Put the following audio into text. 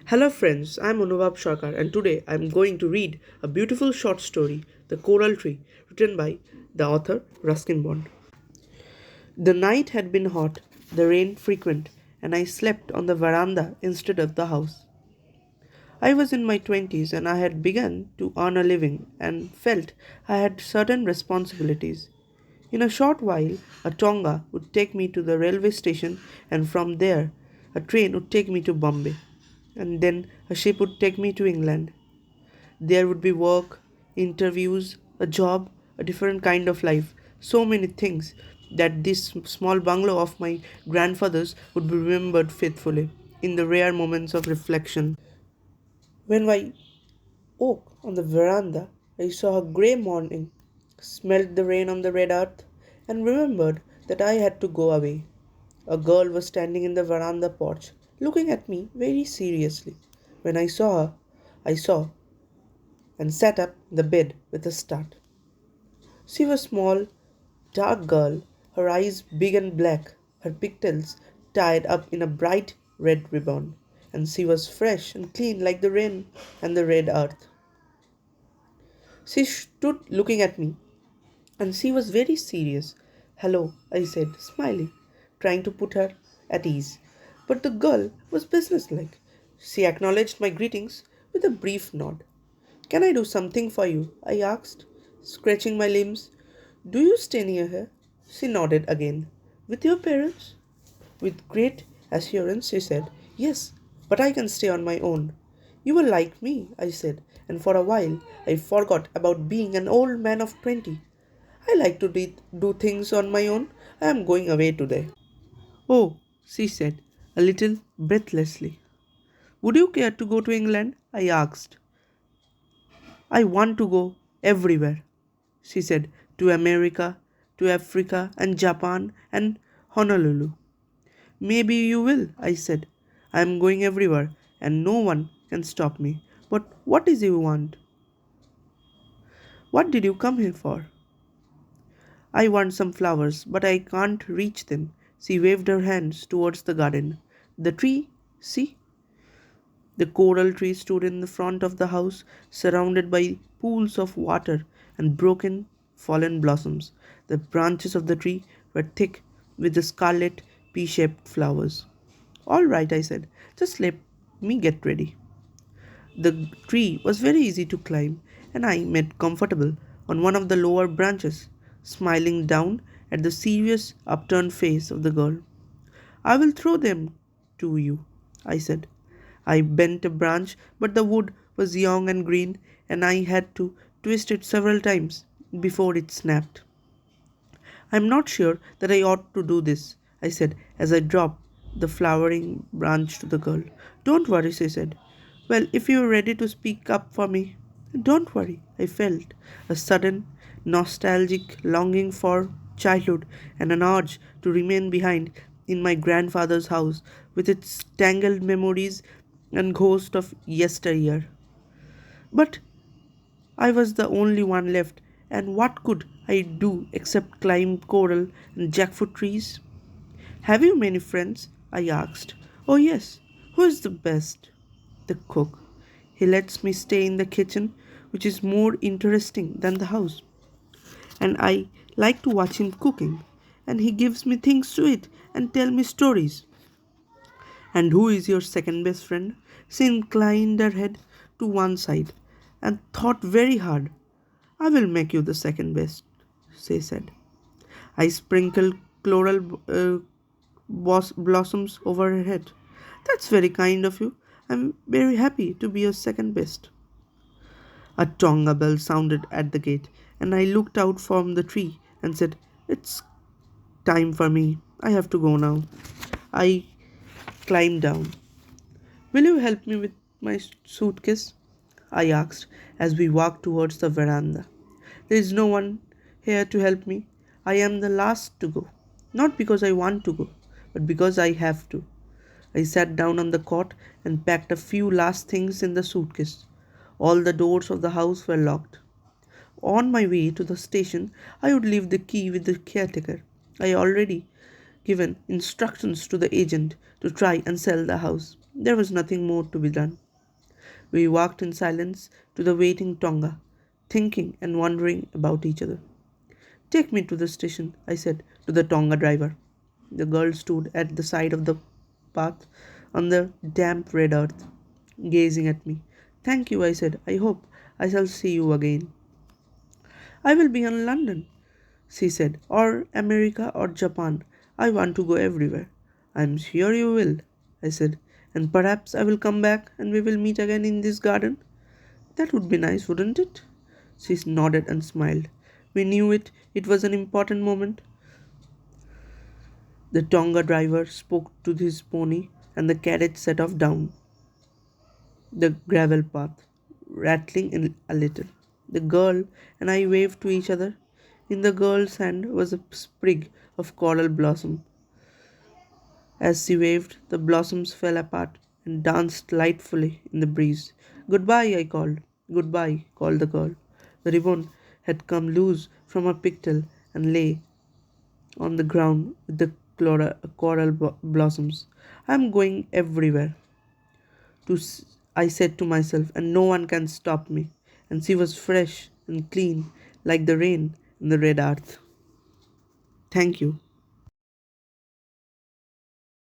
Hello friends, I'm Anubhav Sarkar and today I'm going to read a beautiful short story, The Coral Tree, written by the author Ruskin Bond. The night had been hot, the rain frequent, and I slept on the veranda instead of the house. I was in my 20s and I had begun to earn a living and felt I had certain responsibilities. In a short while, a tonga would take me to the railway station, and from there, a train would take me to Bombay, and then a ship would take me to England. There would be work, interviews, a job, a different kind of life, so many things that this small bungalow of my grandfather's would be remembered faithfully in the rare moments of reflection. When I woke on the veranda, I saw a grey morning, smelled the rain on the red earth, and remembered that I had to go away. A girl was standing in the veranda porch, looking at me very seriously. When I saw her, I saw and sat up in the bed with a start. She was a small, dark girl, her eyes big and black, her pigtails tied up in a bright red ribbon, and she was fresh and clean like the rain and the red earth. She stood looking at me, and she was very serious. Hello, I said, smiling, trying to put her at ease. But the girl was businesslike. She acknowledged my greetings with a brief nod. Can I do something for you? I asked, scratching my limbs. Do you stay near here? She nodded again. With your parents? With great assurance, she said, yes, but I can stay on my own. You are like me, I said, and for a while I forgot about being an old man of 20. I like to do things on my own. I am going away today. Oh, she said, a little breathlessly. Would you care to go to England? I asked. I want to go everywhere, she said, to America, to Africa, and Japan, and Honolulu. Maybe you will, I said. I am going everywhere, and no one can stop me. But what is you want? What did you come here for? I want some flowers, but I can't reach them. She waved her hands towards the garden. The tree, see? The coral tree stood in the front of the house, surrounded by pools of water and broken, fallen blossoms. The branches of the tree were thick with the scarlet, pea shaped flowers. All right, I said, just let me get ready. The tree was very easy to climb, and I made comfortable on one of the lower branches, smiling down at the serious, upturned face of the girl. I will throw them to you, I said. I bent a branch, but the wood was young and green, and I had to twist it several times before it snapped. I'm not sure that I ought to do this, I said as I dropped the flowering branch to the girl. Don't worry, she said. Well, if you're ready to speak up for me, don't worry. I felt a sudden nostalgic longing for childhood and an urge to remain behind in my grandfather's house with its tangled memories and ghost of yesteryear. But I was the only one left, and what could I do except climb coral and jackfruit trees? Have you many friends? I asked. Oh, yes. Who is the best? The cook. He lets me stay in the kitchen, which is more interesting than the house. And I like to watch him cooking. And he gives me things to eat and tell me stories. And who is your second best friend? She inclined her head to one side and thought very hard. I will make you the second best, she said. I sprinkled floral blossoms over her head. That's very kind of you. I'm very happy to be your second best. A tonga bell sounded at the gate, and I looked out from the tree and said, it's time for me. I have to go now. I climbed down. Will you help me with my suitcase? I asked as we walked towards the veranda. There is no one here to help me. I am the last to go. Not because I want to go, but because I have to. I sat down on the cot and packed a few last things in the suitcase. All the doors of the house were locked. On my way to the station, I would leave the key with the caretaker. I already given instructions to the agent to try and sell the house. There was nothing more to be done. We walked in silence to the waiting Tonga, thinking and wondering about each other. Take me to the station, I said to the Tonga driver. The girl stood at the side of the path on the damp red earth, gazing at me. Thank you, I said. I hope I shall see you again. I will be in London, she said, or America or Japan. I want to go everywhere. I am sure you will, I said, and perhaps I will come back and we will meet again in this garden. That would be nice, wouldn't it? She nodded and smiled. We knew it. It was an important moment. The Tonga driver spoke to his pony, and the carriage set off down the gravel path, rattling a little. The girl and I waved to each other. In the girl's hand was a sprig of coral blossom. As she waved, the blossoms fell apart and danced lightfully in the breeze. Goodbye, I called. Goodbye, called the girl. The ribbon had come loose from her pigtail and lay on the ground with the coral blossoms. I am going everywhere. I said to myself, and no one can stop me. And she was fresh and clean, like the rain in the red earth. Thank you.